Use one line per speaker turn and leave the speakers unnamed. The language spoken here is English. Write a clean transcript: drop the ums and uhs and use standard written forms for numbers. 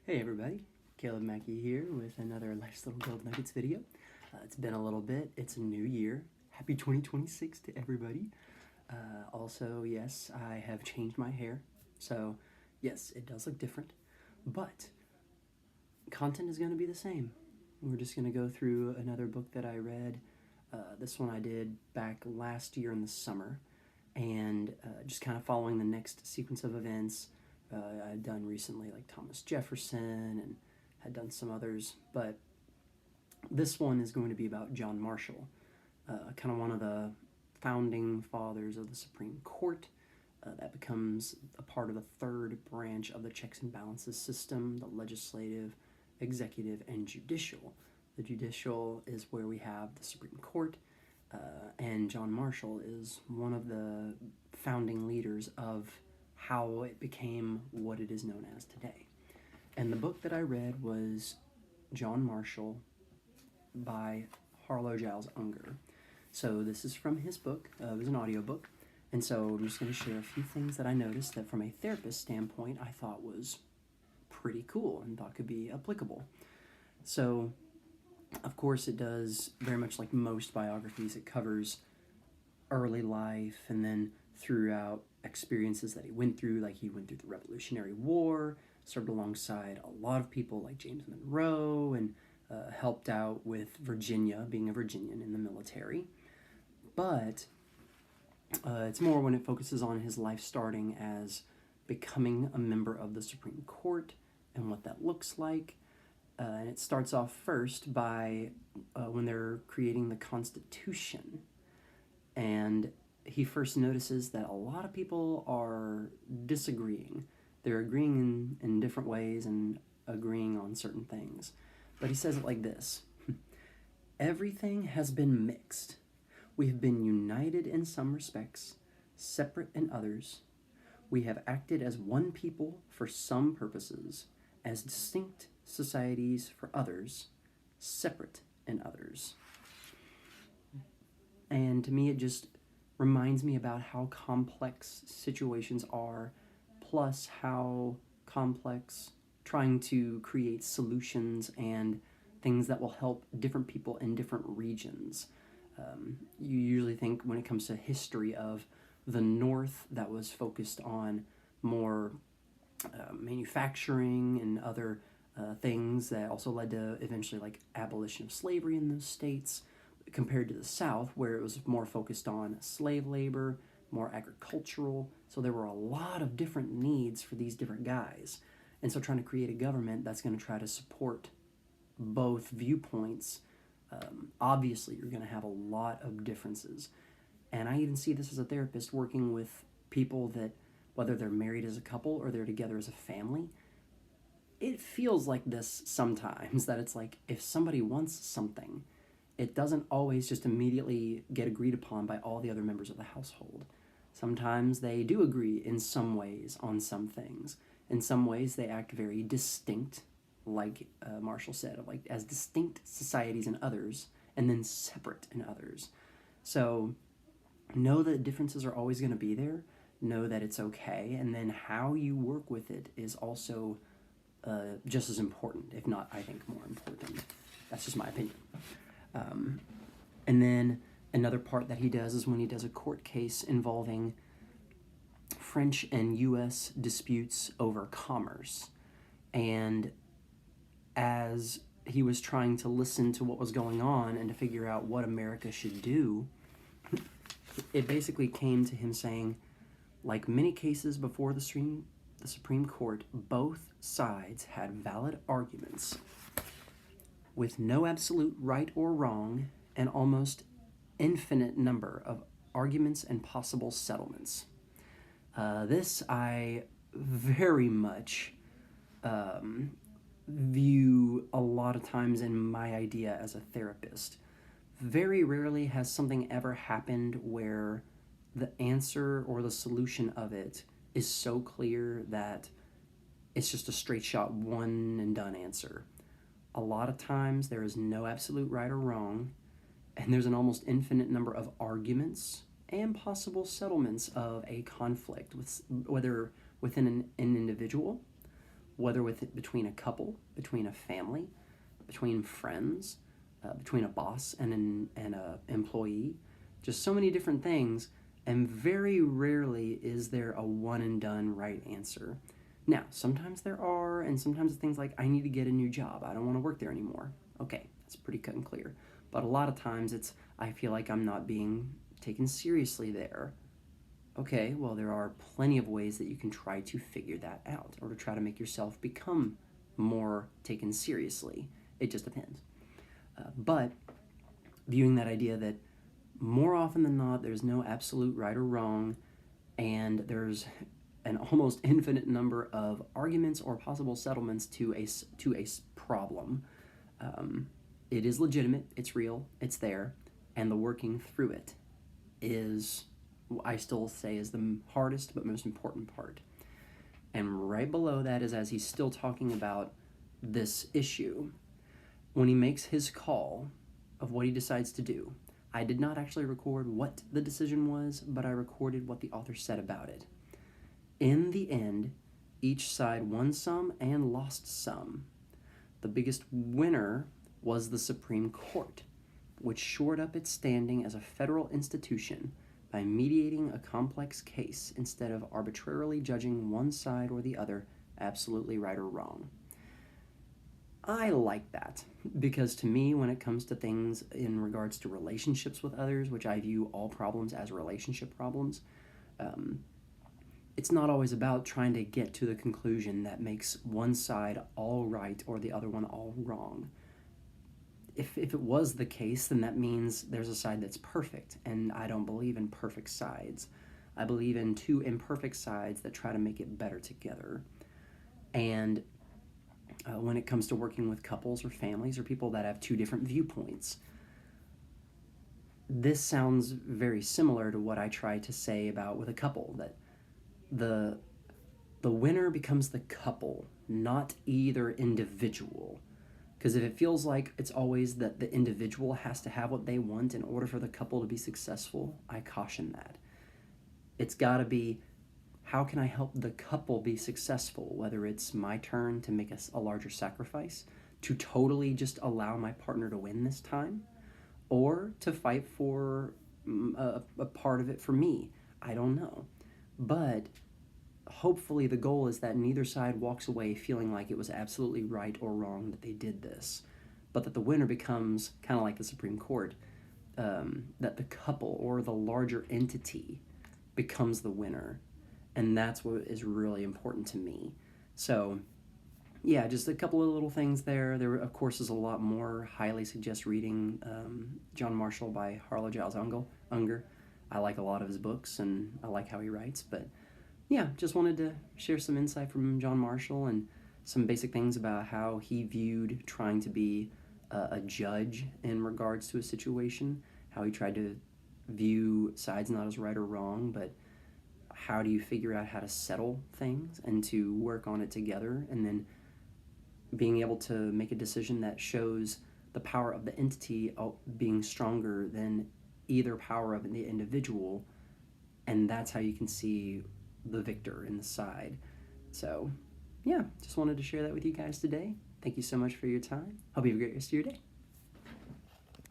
Hey everybody, Caleb Mackey here with another Life's Little Gold Nuggets video. It's been a little bit, it's a new year. Happy 2026 to everybody. Also, yes, I have changed my hair, so yes, it does look different, but content is going to be the same. We're just going to go through another book that I read. This one I did back last year in the summer, and just kind of following the next sequence of events. I've done recently like Thomas Jefferson and had done some others, but this one is going to be about John Marshall, kind of one of the founding fathers of the Supreme Court. That becomes a part of the third branch of the checks and balances system, the legislative, executive, and judicial. The judicial is where we have the Supreme Court, and John Marshall is one of the founding leaders of how it became what it is known as today. And the book that I read was John Marshall by Harlow Giles Unger. So this is from his book. It was an audiobook. And so I'm just going to share a few things that I noticed that from a therapist standpoint I thought was pretty cool and thought could be applicable. So, of course, it does very much like most biographies. It covers early life and then throughout experiences that he went through, like he went through the Revolutionary War, served alongside a lot of people like James Monroe, and helped out with Virginia, being a Virginian in the military. But it's more when it focuses on his life starting as becoming a member of the Supreme Court and what that looks like. And it starts off first by when they're creating the Constitution. And he first notices that a lot of people are disagreeing. They're agreeing in different ways and agreeing on certain things. But he says it like this: everything has been mixed. We have been united in some respects, separate in others. We have acted as one people for some purposes, as distinct societies for others, separate in others. And to me, it just reminds me about how complex situations are, plus how complex trying to create solutions and things that will help different people in different regions. You usually think when it comes to history of the North that was focused on more manufacturing and other things that also led to eventually like abolition of slavery in those states, compared to the South where it was more focused on slave labor, more agricultural. So there were a lot of different needs for these different guys. And so trying to create a government that's going to try to support both viewpoints, obviously you're going to have a lot of differences. And I even see this as a therapist working with people that, whether they're married as a couple or they're together as a family, it feels like this sometimes, that it's like if somebody wants something, it doesn't always just immediately get agreed upon by all the other members of the household. Sometimes they do agree in some ways on some things. In some ways they act very distinct, like Marshall said, of like as distinct societies in others, and then separate in others. So know that differences are always going to be there. Know that it's okay, and then how you work with it is also just as important, if not, I think, more important. That's just my opinion. And then another part that he does is when he does a court case involving French and U.S. disputes over commerce. And as he was trying to listen to what was going on and to figure out what America should do, it basically came to him saying, like many cases before the Supreme Court, both sides had valid arguments with no absolute right or wrong, and almost infinite number of arguments and possible settlements. This I very much view a lot of times in my idea as a therapist. Very rarely has something ever happened where the answer or the solution of it is so clear that it's just a straight shot, one and done answer. A lot of times there is no absolute right or wrong, and there's an almost infinite number of arguments and possible settlements of a conflict, with whether within an individual, whether between a couple, between a family, between friends, between a boss and an employee, just so many different things, and very rarely is there a one and done right answer. Now, sometimes there are, and sometimes it's things like, I need to get a new job, I don't want to work there anymore. Okay, that's pretty cut and clear. But a lot of times it's, I feel like I'm not being taken seriously there. Okay, well, there are plenty of ways that you can try to figure that out, or to try to make yourself become more taken seriously. It just depends. But viewing that idea that more often than not, there's no absolute right or wrong, and there's an almost infinite number of arguments or possible settlements to a problem. It is legitimate, it's real, it's there, and the working through it is, I still say, is the hardest but most important part. And right below that is, as he's still talking about this issue, when he makes his call of what he decides to do. I did not actually record what the decision was, but I recorded what the author said about it. In the end, each side won some and lost some. The biggest winner was the Supreme Court, which shored up its standing as a federal institution by mediating a complex case instead of arbitrarily judging one side or the other absolutely right or wrong. I like that, because to me, when it comes to things in regards to relationships with others, which I view all problems as relationship problems, it's not always about trying to get to the conclusion that makes one side all right or the other one all wrong. If it was the case, then that means there's a side that's perfect, and I don't believe in perfect sides. I believe in two imperfect sides that try to make it better together. And when it comes to working with couples or families or people that have two different viewpoints, this sounds very similar to what I try to say about with a couple, that the winner becomes the couple, not either individual. Because if it feels like it's always that the individual has to have what they want in order for the couple to be successful, I caution that. It's got to be, how can I help the couple be successful? Whether it's my turn to make a larger sacrifice, to totally just allow my partner to win this time, or to fight for a part of it for me. I don't know. But hopefully the goal is that neither side walks away feeling like it was absolutely right or wrong that they did this, but that the winner becomes, kind of like the Supreme Court, that the couple or the larger entity becomes the winner. And that's what is really important to me. So, yeah, just a couple of little things there. There, of course, is a lot more. Highly suggest reading John Marshall by Harlow Giles Unger. I like a lot of his books, and I like how he writes. But, yeah, just wanted to share some insight from John Marshall and some basic things about how he viewed trying to be a judge in regards to a situation, how he tried to view sides not as right or wrong, but how do you figure out how to settle things and to work on it together, and then being able to make a decision that shows the power of the entity being stronger than either power of the individual, and that's how you can see the victor in the side. So, yeah, just wanted to share that with you guys today. Thank you so much for your time. Hope you have a great rest of your day.